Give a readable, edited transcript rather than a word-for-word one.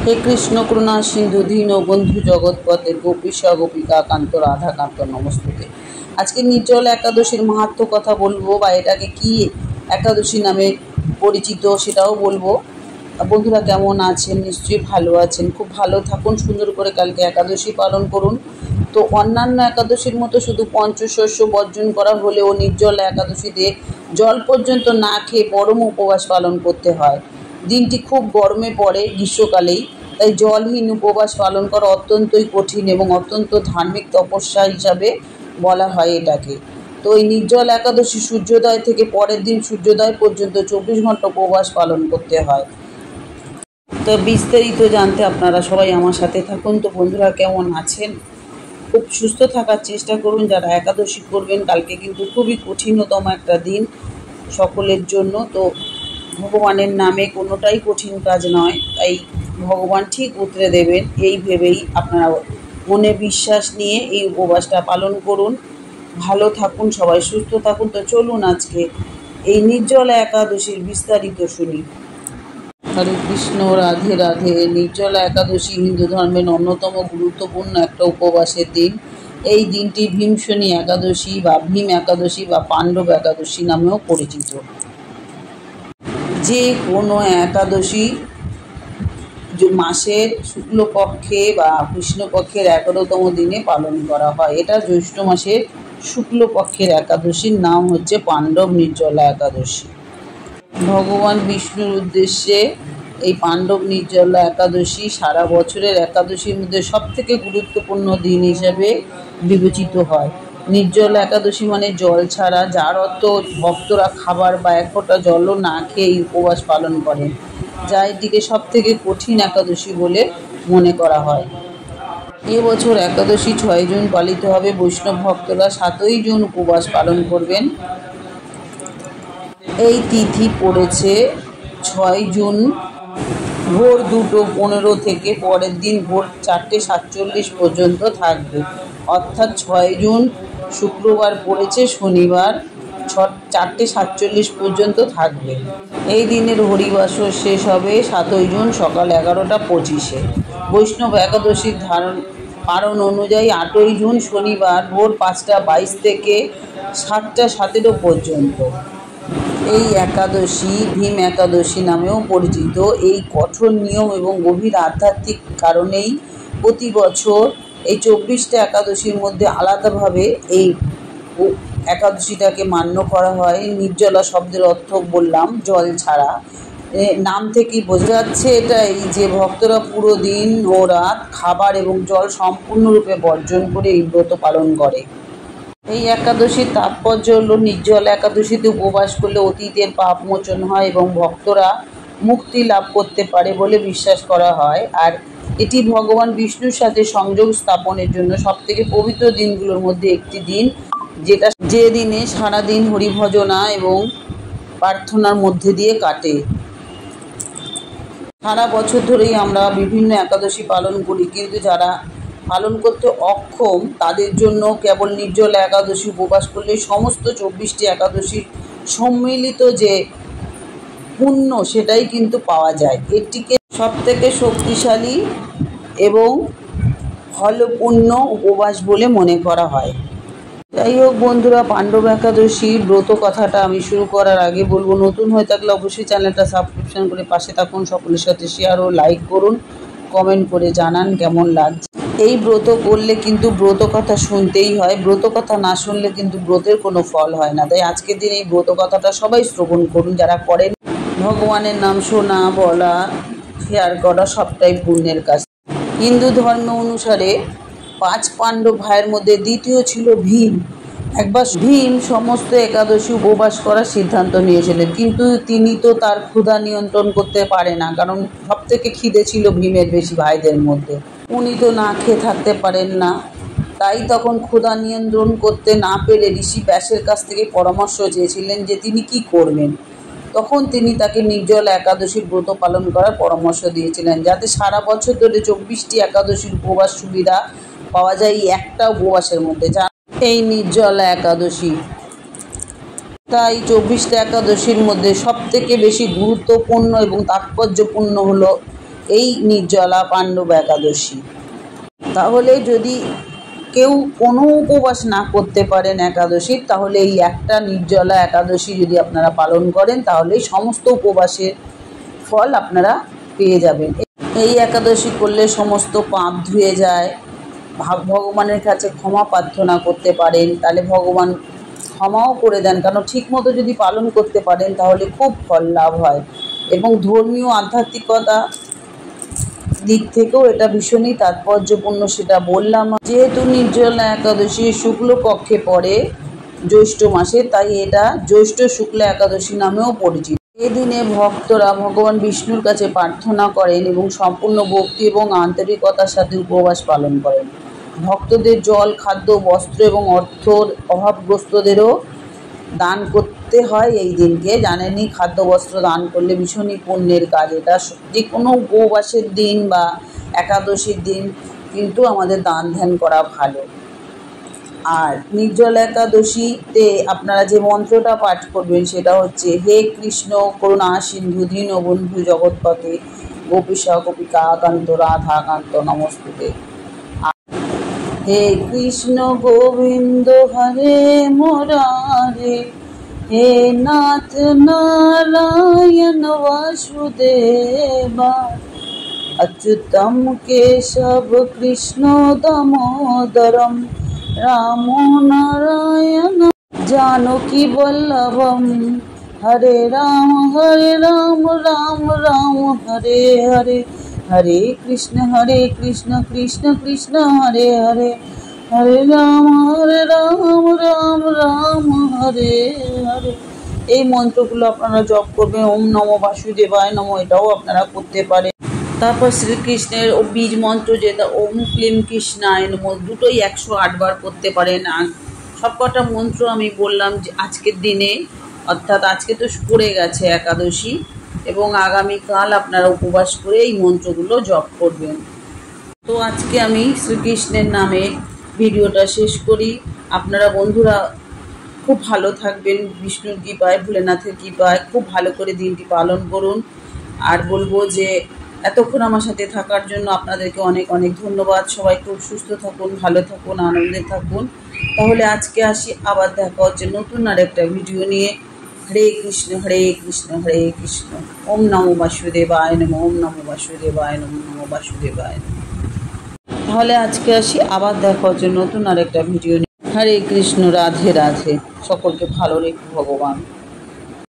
হে কৃষ্ণ করুণা সিন্ধু দীন বন্ধু জগৎপতে গোপীশা গোপিকা কান্ত রাধাকান্ত নমস্তুতে। আজকে নির্জল একাদশীর মাহাত্ম্য কথা বলবো, বা এটাকে কি একাদশী নামে পরিচিত সেটাও বলবো। বন্ধুরা কেমন আছেন? নিশ্চয়ই ভালো আছেন। খুব ভালো থাকুন, সুন্দর করে কালকে একাদশী পালন করুন। তো অন্যান্য একাদশীর মতো শুধু পঞ্চশস্য বর্জন করা হলেও নির্জল একাদশীতে জল পর্যন্ত না খেয়ে পরম উপবাস পালন করতে হয়। দিনটি খুব গরমে পড়ে গ্রীষ্মকালেই, তাই জলহীন উপবাস পালন করা অত্যন্তই কঠিন এবং অত্যন্ত ধার্মিক তপস্যা হিসাবে বলা হয় এটাকে। তো এই নির্জল একাদশী সূর্যোদয় থেকে পরের দিন সূর্যোদয় পর্যন্ত 24 ঘন্টা উপবাস পালন করতে হয়। তো বিস্তারিত জানতে আপনারা সবাই আমার সাথে থাকুন। তো বন্ধুরা কেমন আছেন? খুব সুস্থ থাকার চেষ্টা করুন। যারা একাদশী করবেন, কালকে কিন্তু খুবই কঠিনতম একটা দিন সকলের জন্য। তো ভগবানের নামে কোনোটাই কঠিন কাজ নয়, তাই ভগবান ঠিক উতরে দেবেন এই ভেবেই আপনারা মনে বিশ্বাস নিয়ে এই উপবাসটা পালন করুন। ভালো থাকুন, সবাই সুস্থ থাকুন। তো চলুন আজকে এই নির্জলা একাদশীর বিস্তারিত শুনি। হরে কৃষ্ণ, রাধে রাধে। নির্জলা একাদশী হিন্দু ধর্মের অন্যতম গুরুত্বপূর্ণ একটা উপবাসের দিন। এই দিনটি ভীমশনী একাদশী বা ভীম একাদশী বা পাণ্ডব একাদশী নামেও পরিচিত। যে কোনো একাদশী মাসের শুক্লপক্ষে বা কৃষ্ণপক্ষের 11তম দিনে পালন করা হয়। এটা জ্যৈষ্ঠ মাসের শুক্লপক্ষের একাদশীর নাম হচ্ছে পাণ্ডব নির্জলা একাদশী। ভগবান বিষ্ণুর উদ্দেশ্যে এই পাণ্ডব নির্জলা একাদশী সারা বছরের একাদশীর মধ্যে সবথেকে গুরুত্বপূর্ণ দিন হিসেবে বিবেচিত হয়। নির্জলা একাদশী মানে জল ছাড়া, যার অর্থ ভক্তরা খাবার বা এক ফোঁটা জলও না খেয়ে এই উপবাস পালন করেন, যা এটিকে সবথেকে কঠিন একাদশী বলে মনে করা হয়। এবছর একাদশী 6 জুন পালিত হবে। বৈষ্ণব ভক্তরা 7ই জুন উপবাস পালন করবেন। এই তিথি পড়েছে 6 জুন ভোর 2:15 থেকে পরের দিন ভোর 4:47 পর্যন্ত থাকবে। অর্থাৎ 6 জুন শুক্রবার পড়েছে শনিবার 4:47 পর্যন্ত থাকবে। এই দিনের হরিবাসর শেষ হবে 7ই জুন সকাল 11:25-এ। বৈষ্ণব একাদশীর পারণ অনুযায়ী 8ই জুন শনিবার ভোর 5:22 থেকে 7:17 পর্যন্ত। এই একাদশী ভীম একাদশী নামেও পরিচিত। এই কঠোর নিয়ম এবং গভীর আধ্যাত্মিক কারণেই প্রতি বছর এই 24টা একাদশীর মধ্যে আলাদাভাবে এই একাদশীটাকে মান্য করা হয়। নির্জলা শব্দের অর্থ বললাম, জল ছাড়া। নাম থেকেই বোঝা যাচ্ছে এটাই যে ভক্তরা পুরো দিন ও রাত খাবার এবং জল সম্পূর্ণরূপে বর্জন করে এই ব্রত পালন করে। এই একাদশীর তাৎপর্য হল, নির্জলা একাদশীতে উপবাস করলে অতীতের পাপ মোচন হয় এবং ভক্তরা মুক্তি লাভ করতে পারে বলে বিশ্বাস করা হয়। আর এটি ভগবান বিষ্ণুর সাথে সংযোগ স্থাপনের জন্য সবথেকে পবিত্র দিনগুলোর মধ্যে একটি দিন, যে দিনে সারাদিন হরিভজনা এবং প্রার্থনার মধ্যে দিয়ে কাটে। সারা বছর ধরেই আমরা বিভিন্ন একাদশী পালন করি, কিন্তু যারা পালন করতে অক্ষম তাদের জন্য কেবল নির্জলা একাদশী উপবাস করলে সমস্ত 24টি একাদশীর সম্মিলিত যে পুণ্য সেটাই কিন্তু পাওয়া যায়। এটিকে সবথেকে শক্তিশালী এবং ফলপূর্ণ উপবাস বলে মনে করা হয়। যাই হোক বন্ধুরা, পাণ্ডব একাদশীর ব্রত কথাটা আমি শুরু করার আগে বলবো, নতুন হয়ে থাকলে অবশ্যই চ্যানেলটা সাবস্ক্রিপশন করে পাশে থাকুন। সকলের সাথে শেয়ার ও লাইক করুন, কমেন্ট করে জানান কেমন লাগছে। এই ব্রত করলে কিন্তু ব্রত কথা শুনতেই হয়, ব্রত কথা না শুনলে কিন্তু ব্রতের কোনো ফল হয় না। তাই আজকের দিন এই ব্রত কথাটা সবাই শ্রবণ করুন। যারা করেন, ভগবানের নাম শোনা, বলা, শেয়ার করা সবটাই পুণ্যের কাজ। হিন্দু ধর্ম অনুসারে 5 পাণ্ডব ভাইয়ের মধ্যে দ্বিতীয় ছিল ভীম। একবার ভীম সমস্ত একাদশী উপবাস করার সিদ্ধান্ত নিয়েছিলেন, কিন্তু তিনি তো তার ক্ষুধা নিয়ন্ত্রণ করতে পারে না, কারণ সব থেকে খিদে ছিল ভীমের বেশি ভাইদের মধ্যে। উনি তো না খেয়ে থাকতে পারেন না। তাই তখন ক্ষুধা নিয়ন্ত্রণ করতে না পেরে ঋষি ব্যাসের কাছ থেকে পরামর্শ চেয়েছিলেন যে তিনি কি করবেন। তখন তিনি তাকে নির্জলা একাদশীর ব্রত পালন করার পরামর্শ দিয়েছিলেন, যাতে সারা বছর ধরে 24টি একাদশীর উপবাস সুবিধা পাওয়া যায় এই একটা উপবাসের মধ্যে, যা এই নির্জলা একাদশী। তাই 24টা একাদশীর মধ্যে সবথেকে বেশি গুরুত্বপূর্ণ এবং তাৎপর্যপূর্ণ হলো এই নির্জলা পাণ্ডব একাদশী। তাহলে যদি কেউ কোনো উপবাস না করতে পারেন একাদশীর, তাহলে এই একটা নির্জলা একাদশী যদি আপনারা পালন করেন তাহলে সমস্ত উপবাসের ফল আপনারা পেয়ে যাবেন। এই একাদশী করলে সমস্ত পাপ ধুয়ে যায়, ভগবানের কাছে ক্ষমা প্রার্থনা করতে পারেন, তাহলে ভগবান ক্ষমাও করে দেন। কারণ ঠিকমতো যদি পালন করতে পারেন তাহলে খুব ফল লাভ হয়, এবং ধর্মীয় আধ্যাত্মিকতা দিক থেকেও এটা ভীষণই তাৎপর্যপূর্ণ, সেটা বললাম। যেহেতু নির্জলা একাদশী শুক্লপক্ষে পড়ে জ্যৈষ্ঠ মাসে, তাই এটা জ্যৈষ্ঠ শুক্ল একাদশী নামেও পরিচিত। এদিনে ভক্তরা ভগবান বিষ্ণুর কাছে প্রার্থনা করেন এবং সম্পূর্ণ ভক্তি এবং আন্তরিকতার সাথে উপবাস পালন করেন। ভক্তদের জল, খাদ্য, বস্ত্র এবং অর্থর অভাবগ্রস্তদেরও দান করতে হয় এই দিনকে। জানেনই, খাদ্য বস্ত্র দান করলে ভীষণই পুণ্যের কাজ। এটা যে কোনো উপবাসের দিন বা একাদশীর দিন কিন্তু আমাদের দান ধ্যান করা ভালো। আর নির্জলা একাদশীতে আপনারা যে মন্ত্রটা পাঠ করবেন সেটা হচ্ছে, হে কৃষ্ণ করুণা সিন্ধু দীনবন্ধু জগৎপতে গোপীশা গোপিকা কান্ত রাধাকান্ত নমস্তুতে। হে কৃষ্ণ গোবিন্দ হরে মুরারে, হে নাথ নারায়ণ বাসুদেবা, अच्युतम केशव कृष्ण दामोदरम राम नारायण जानकी वल्लभम। हरे राम राम राम हरे हरे, हरे कृष्ण कृष्ण कृष्ण हरे हरे, हरे राम राम राम हरे हरे। এই মন্ত্রগুলো আপনারা জপ করবেন। ওম নমো বাসুদেবায় নমো, এটাও আপনারা করতে পারেন। তারপর শ্রীকৃষ্ণের বীজ মন্ত্র যেটা ওম ক্লিম কৃষ্ণায় নমঃ, দুটোই 108 বার করতে পারেন। আর সবকটা মন্ত্র আমি বললাম যে আজকের দিনে, অর্থাৎ আজকে তো পড়ে গেছে একাদশী, এবং আগামীকাল আপনারা উপবাস করে এই মন্ত্রগুলো জপ করবেন। তো আজকে আমি শ্রীকৃষ্ণের নামে ভিডিওটা শেষ করি। আপনারা বন্ধুরা খুব ভালো থাকবেন, বিষ্ণুর কৃপায়, ভোলেনাথের কৃপায় খুব ভালো করে দিনটি পালন করুন। আর বলবো যে এতক্ষণ আমার সাথে থাকার জন্য আপনাদেরকে অনেক অনেক ধন্যবাদ। সবাই খুব সুস্থ থাকুন, ভালো থাকুন, আনন্দে থাকুন। তাহলে আজকে আসি, আবার দেখা হচ্ছে নতুন আর একটা ভিডিও নিয়ে। হরে কৃষ্ণ হরে কৃষ্ণ হরে কৃষ্ণ, ওম নমো বাসুদেবায় নমঃ, ওম নমো বাসুদেবায় নমঃ, নমো বাসুদেবায়। তাহলে আজকে আসি, আবার দেখা হচ্ছে নতুন আর একটা ভিডিও নিয়ে। হরে কৃষ্ণ, রাধে রাধে, সকলকে ভালো রেখো ভগবান।